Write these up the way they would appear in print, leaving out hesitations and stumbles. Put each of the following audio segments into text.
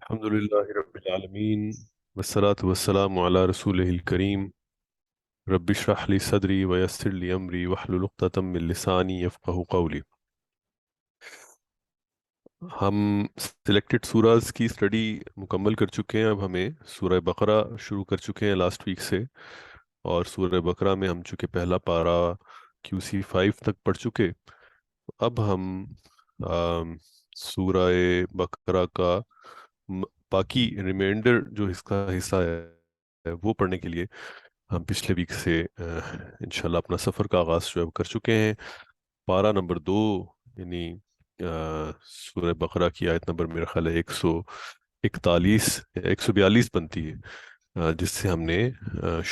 الحمد لله رب العالمين والصلاة والسلام على رسوله الكريم رب اشرح لي صدري ويسر لي أمري واحلل عقدة من لساني يفقه قولي. ہم سلیکٹڈ سوراز کی اسٹڈی مکمل کر چکے ہیں. اب ہمیں سورہ بقرہ شروع کر چکے ہیں لاسٹ ویک سے، اور سورہ بقرہ میں ہم چونکہ پہلا پارا QC 5 تک پڑھ چکے. اب ہم آم، سورہ بقرہ کا باقی ریمائنڈر جو اس کا حصہ ہے وہ پڑھنے کے لیے ہم پچھلے ویک سے انشاءاللہ اپنا سفر کا آغاز جو ہے وہ کر چکے ہیں. پارہ نمبر 2، یعنی سورہ بقرہ کی آیت نمبر میرا خیال ہے 141 یا 142 بنتی ہے، جس سے ہم نے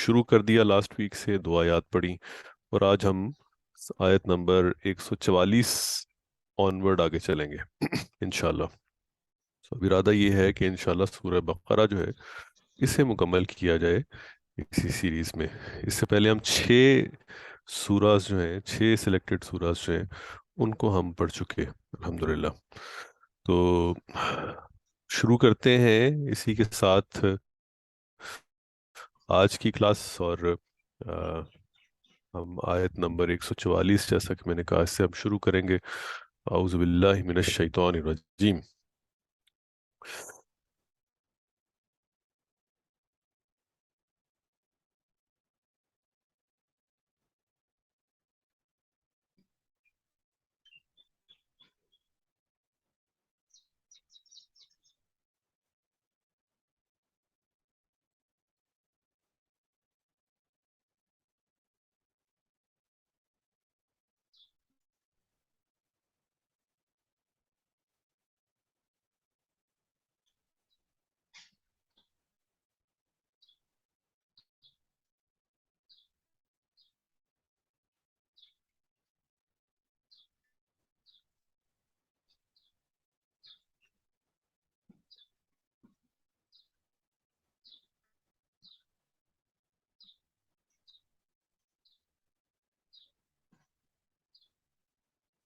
شروع کر دیا لاسٹ ویک سے. 2 آیات پڑھی، اور آج ہم آیت نمبر 144 آنورڈ آگے چلیں گے انشاءاللہ. اب ارادہ یہ ہے کہ انشاءاللہ سورہ بقرہ جو ہے اسے مکمل کیا جائے اسی سیریز میں. اس سے پہلے ہم 6 سوراز جو ہیں، 6 سلیکٹڈ سوراز جو ہیں، ان کو ہم پڑھ چکے الحمدللہ. تو شروع کرتے ہیں اسی کے ساتھ آج کی کلاس. اور ہم آیت نمبر 144، جیسا کہ میں نے کہا، اس سے ہم شروع کریں گے. اعوذ باللہ من الشیطان الرجیم.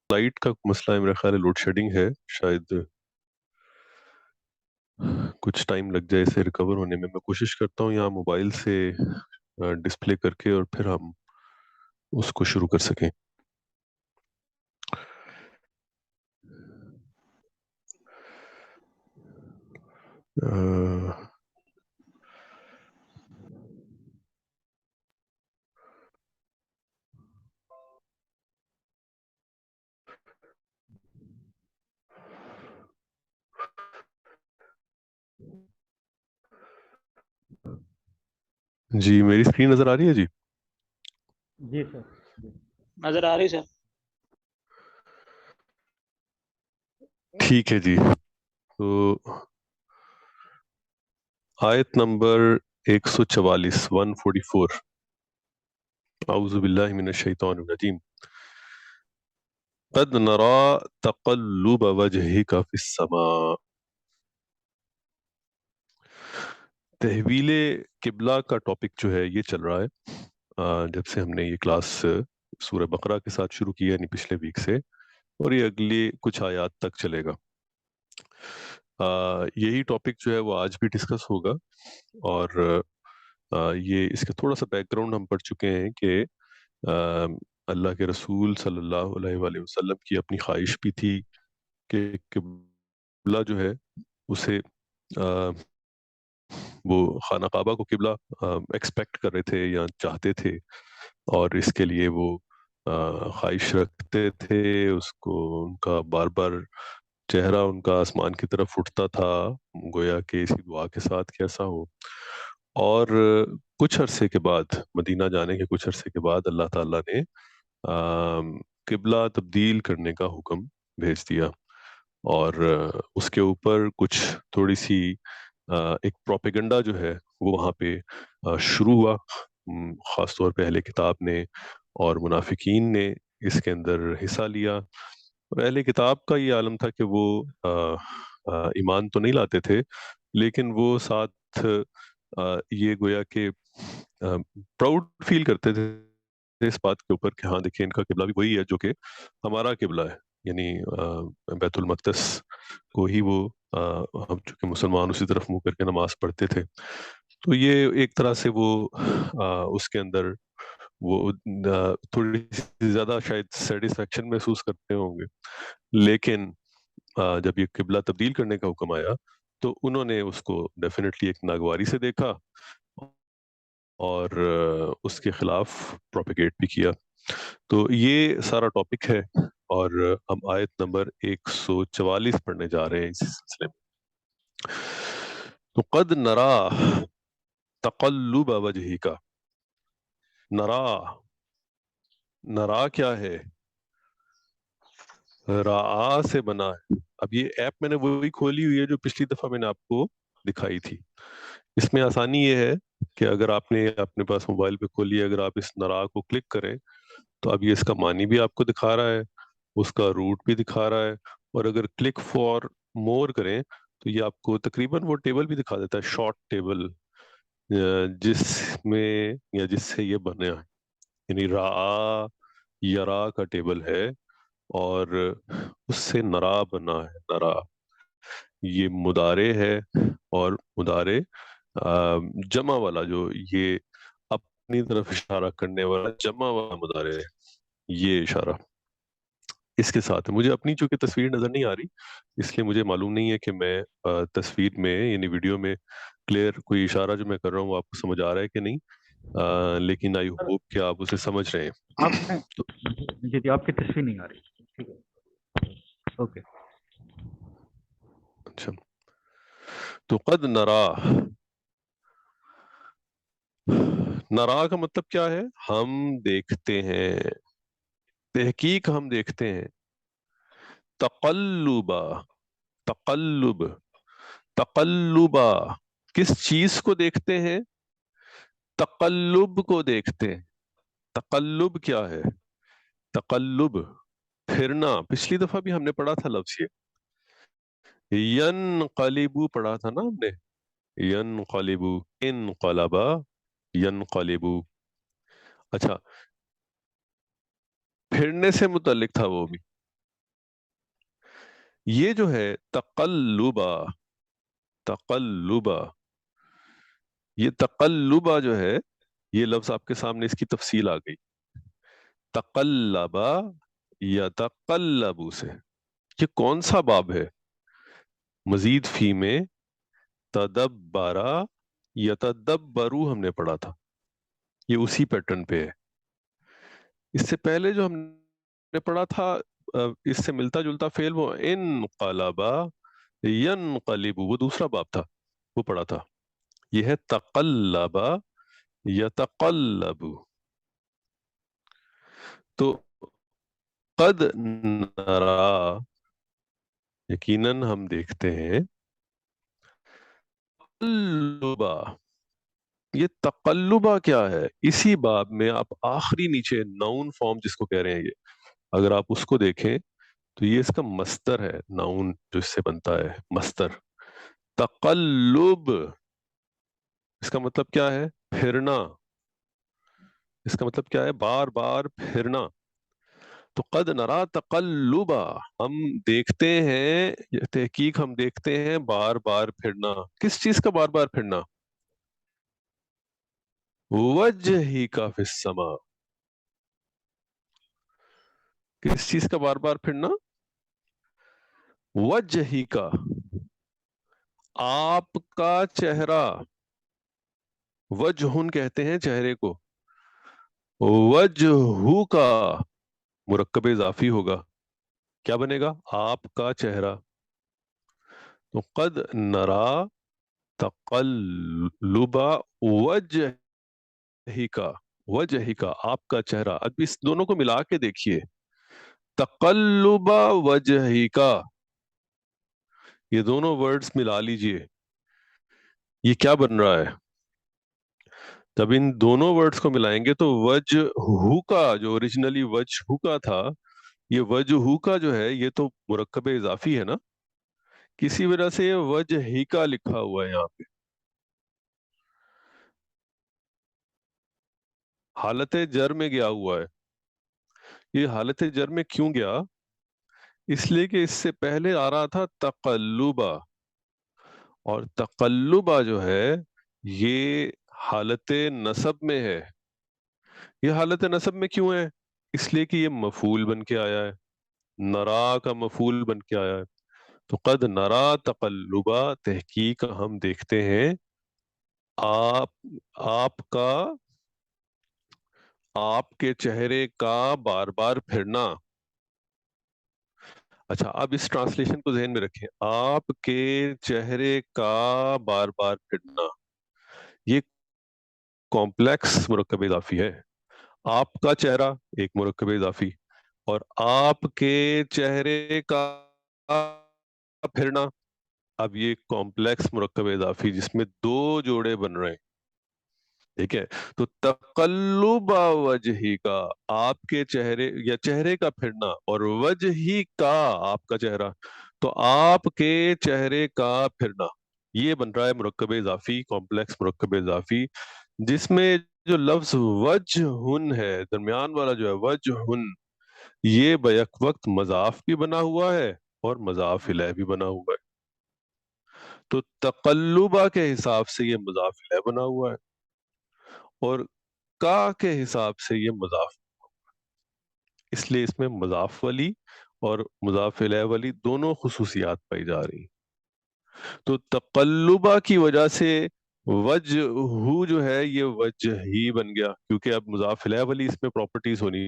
لائٹ کا مسئلہ ہے، میرا خیال ہے لوڈ شیڈنگ ہے، شاید کچھ ٹائم لگ جائے اسے ریکور ہونے میں. میں کوشش کرتا ہوں یہاں موبائل سے ڈسپلے کر کے، اور پھر ہم اس کو شروع کر سکیں. جی میری اسکرین نظر آ رہی ہے جی؟ جی سر. نظر آ رہی سر. ٹھیک ہے جی. تو آیت نمبر 144 اعوذ باللہ من الشیطان الرجیم. قد نرى تقلب وجهك في السماء. تحویل قبلہ کا ٹاپک جو ہے یہ چل رہا ہے جب سے ہم نے یہ کلاس سورہ بقرہ کے ساتھ شروع کی ہے، یعنی پچھلے ویک سے، اور یہ اگلی کچھ آیات تک چلے گا. یہی ٹاپک جو ہے وہ آج بھی ڈسکس ہوگا. اور یہ اس کا تھوڑا سا بیک گراؤنڈ ہم پڑھ چکے ہیں کہ اللہ کے رسول صلی اللہ علیہ وآلہ وسلم کی اپنی خواہش بھی تھی کہ قبلہ جو ہے اسے وہ خانہ کعبہ کو قبلہ ایکسپیکٹ کر رہے تھے یا چاہتے تھے، اور اس کے لیے وہ خواہش رکھتے تھے. اس کو ان کا بار بار چہرہ ان کا آسمان کی طرف اٹھتا تھا، گویا کہ اسی دعا کے ساتھ کیسا ہو. اور کچھ عرصے کے بعد، مدینہ جانے کے کچھ عرصے کے بعد، اللہ تعالیٰ نے قبلہ تبدیل کرنے کا حکم بھیج دیا. اور اس کے اوپر کچھ تھوڑی سی ایک پروپیگنڈا جو ہے وہ وہاں پہ شروع ہوا، خاص طور پہ اہل کتاب نے اور منافقین نے اس کے اندر حصہ لیا. اور اہل کتاب کا یہ عالم تھا کہ وہ ایمان تو نہیں لاتے تھے، لیکن وہ ساتھ یہ گویا کہ پراؤڈ فیل کرتے تھے اس بات کے اوپر کہ ہاں دیکھیں ان کا قبلہ بھی وہی ہے جو کہ ہمارا قبلہ ہے. یعنی بیت المقدس کو ہی وہ ہم چونکہ مسلمان اسی طرف منہ کر کے نماز پڑھتے تھے، تو یہ ایک طرح سے وہ اس کے اندر وہ تھوڑی سی زیادہ شاید سیٹسفیکشن محسوس کرتے ہوں گے. لیکن جب یہ قبلہ تبدیل کرنے کا حکم آیا تو انہوں نے اس کو ڈیفینیٹلی ایک ناگواری سے دیکھا اور اس کے خلاف پروپیگیٹ بھی کیا. تو یہ سارا ٹاپک ہے اور ہم آیت نمبر 144 پڑھنے جا رہے ہیں اس سلسلے میں. تو قد نرا تقلب وجہی کا، نرا، نرا کیا ہے؟ را سے بنا ہے. اب یہ ایپ میں نے وہی کھولی ہوئی ہے جو پچھلی دفعہ میں نے آپ کو دکھائی تھی. اس میں آسانی یہ ہے کہ اگر آپ نے اپنے پاس موبائل پہ کھولی ہے، اگر آپ اس نرا کو کلک کریں تو اب یہ اس کا معنی بھی آپ کو دکھا رہا ہے، اس کا روٹ بھی دکھا رہا ہے، اور اگر کلک فار مور کریں تو یہ آپ کو تقریباً وہ ٹیبل بھی دکھا دیتا ہے، شارٹ ٹیبل، جس میں یا جس سے یہ بنا ہے. یعنی را یرا کا ٹیبل ہے اور اس سے نرا بنا ہے. نرا یہ مضارع ہے، اور مضارع جمع والا، جو یہ اپنی طرف اشارہ کرنے والا جمع والا مضارع ہے، یہ اشارہ اس کے ساتھ ہے. مجھے اپنی چونکہ تصویر نظر نہیں آ رہی، اس لیے مجھے معلوم نہیں ہے کہ میں تصویر میں یعنی ویڈیو میں کلیئر کوئی اشارہ جو میں کر رہا ہوں وہ آپ کو سمجھ آ رہا ہے کہ نہیں، لیکن آئی سر ہوپ کہ آپ اسے سمجھ رہے ہیں. آپ نے جی آپ کی تصویر نہیں آ رہی. ٹھیک ہے، اوکے. اچھا، تو قد نرا، نرا کا مطلب کیا ہے؟ ہم دیکھتے ہیں، تحقیق ہم دیکھتے ہیں. تقلبا، تقلب، تقلبا، کس چیز کو دیکھتے ہیں؟ تقلب کو دیکھتے ہیں. تقلب کیا ہے؟ تقلب پھرنا. پچھلی دفعہ بھی ہم نے پڑھا تھا لفظ یہ ینقلبو پڑھا تھا نا ہم نے، ینقلبو، انقلبا ینقلبو. اچھا، پھرنے سے متعلق تھا وہ بھی. یہ جو ہے تقلبا، تقلبا، یہ تقلبا جو ہے یہ لفظ آپ کے سامنے اس کی تفصیل آ گئی. تقلبا یا تقلبو سے یہ کون سا باب ہے؟ مزید فی میں تدبرا یا تدبرو ہم نے پڑھا تھا، یہ اسی پیٹرن پہ ہے. اس سے پہلے جو ہم نے پڑھا تھا اس سے ملتا جلتا فعل وہ انقلبا ینقلب، وہ دوسرا باب تھا، وہ پڑھا تھا. یہ ہے تقلبا یتقلب. تو قد نرا، یقیناً ہم دیکھتے ہیں. تقلبا، یہ تقلبا کیا ہے؟ اسی باب میں آپ آخری نیچے ناؤن فارم جس کو کہہ رہے ہیں یہ، اگر آپ اس کو دیکھیں تو یہ اس کا مصدر ہے، ناؤن جو اس سے بنتا ہے مصدر. تقلب اس کا مطلب کیا ہے؟ پھرنا. اس کا مطلب کیا ہے؟ بار بار پھرنا. تو قد نرا تقلبا، ہم دیکھتے ہیں، یہ تحقیق ہم دیکھتے ہیں بار بار پھرنا. کس چیز کا بار بار پھرنا؟ وجہی کا فی السما، کس چیز کا بار بار پھرنا؟ وجہی کا، آپ کا چہرہ. وجہن کہتے ہیں چہرے کو. وجہو کا مرکب اضافی ہوگا، کیا بنے گا؟ آپ کا چہرہ. تو قد نرا تقلب وجہ کا، وجہ کا آپ کا چہرہ. اب اس دونوں کو ملا کے دیکھیے، تقلب وجہ کا، یہ دونوں ورڈز ملا لیجئے، یہ کیا بن رہا ہے؟ جب ان دونوں ورڈز کو ملائیں گے تو وجہ کا جو اوریجنلی وجہ کا تھا، یہ وجہ کا جو ہے یہ تو مرکب اضافی ہے نا، کسی وجہ سے یہ وجہ کا لکھا ہوا ہے یہاں پہ. حالت جر میں گیا ہوا ہے. یہ حالت جر میں کیوں گیا؟ اس لیے کہ اس سے پہلے آ رہا تھا تقلبا، اور تقلبا جو ہے یہ حالت نصب میں ہے. یہ حالت نصب میں کیوں ہے؟ اس لیے کہ یہ مفعول بن کے آیا ہے، نرا کا مفعول بن کے آیا ہے. تو قد نرا تقلبا، تحقیق ہم دیکھتے ہیں آپ آپ کا آپ کے چہرے کا بار بار پھرنا. اچھا، اب اس ٹرانسلیشن کو ذہن میں رکھیں، آپ کے چہرے کا بار بار پھرنا، یہ کمپلیکس مرکب اضافی ہے. آپ کا چہرہ ایک مرکب اضافی، اور آپ کے چہرے کا پھرنا، اب یہ کمپلیکس مرکب اضافی جس میں دو جوڑے بن رہے ہیں. ٹھیک ہے، تو تقلب وجہی کا، آپ کے چہرے یا چہرے کا پھرنا، اور وجہی کا آپ کا چہرہ، تو آپ کے چہرے کا پھرنا یہ بن رہا ہے مرکب اضافی، کمپلیکس مرکب اضافی، جس میں جو لفظ وجہن ہے درمیان والا جو ہے وجہن، یہ بیک وقت مضاف بھی بنا ہوا ہے اور مضاف الیہ بھی بنا ہوا ہے. تو تقلبہ کے حساب سے یہ مضاف الیہ بنا ہوا ہے، اور کا کے حساب سے یہ مضاف، اس لیے اس میں مضاف والی اور مضاف الیہ والی دونوں خصوصیات پائی جا رہی ہیں. تو تقلبہ کی وجہ سے وجہ جو ہے یہ وجہ ہی بن گیا، کیونکہ اب مضاف الیہ والی اس میں پراپرٹیز ہونی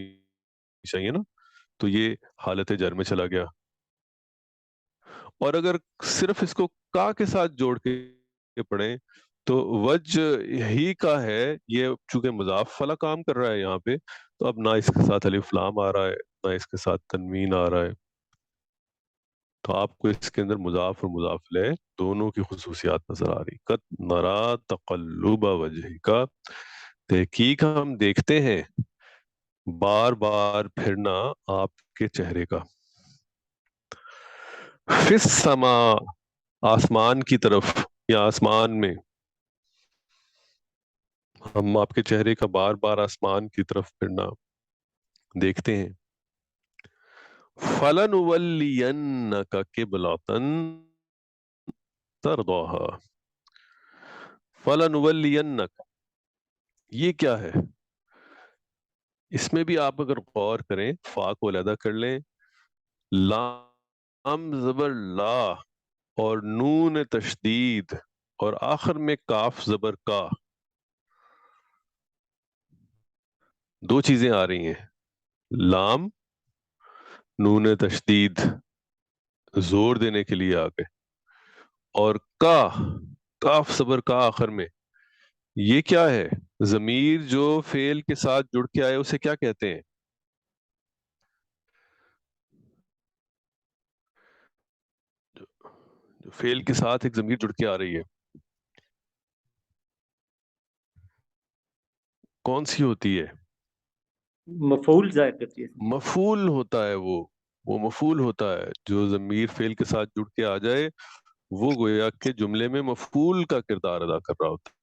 چاہیے نا، تو یہ حالت جر میں چلا گیا. اور اگر صرف اس کو کا کے ساتھ جوڑ کے پڑھیں تو وجہ ہی کا ہے، یہ چونکہ مضاف والا کام کر رہا ہے یہاں پہ، تو اب نہ اس کے ساتھ الف لام آ رہا ہے نہ اس کے ساتھ تنوین آ رہا ہے. تو آپ کو اس کے اندر مضاف اور مضاف الیہ دونوں کی خصوصیات نظر آ رہی. قد نرا تقلب وجہ کا، تحقیق ہم دیکھتے ہیں بار بار پھرنا آپ کے چہرے کا. فی السماء، آسمان کی طرف یا آسمان میں، ہم آپ کے چہرے کا بار بار آسمان کی طرف پھرنا دیکھتے ہیں. فَلَنُوَلِّيَنَّكَ قِبْلَةً تَرْضَاهَا. فَلَنُوَلِّيَنَّكَ، یہ کیا ہے؟ اس میں بھی آپ اگر غور کریں، فا کو علیحدہ کر لیں، لام زبر لا اور نون تشدید اور آخر میں کاف زبر کا، دو چیزیں آ رہی ہیں، لام نون تشدید زور دینے کے لیے آگے، اور کاف زبر کا آخر میں. یہ کیا ہے؟ ضمیر جو فعل کے ساتھ جڑ کے آئے اسے کیا کہتے ہیں؟ جو فعل کے ساتھ ایک ضمیر جڑ کے آ رہی ہے، کون سی ہوتی ہے؟ مفعول ظاہر کرتی ہے. مفعول ہوتا ہے، وہ مفعول ہوتا ہے. جو ضمیر فعل کے ساتھ جڑ کے آ جائے وہ گویا کہ جملے میں مفعول کا کردار ادا کر رہا ہوتا ہے.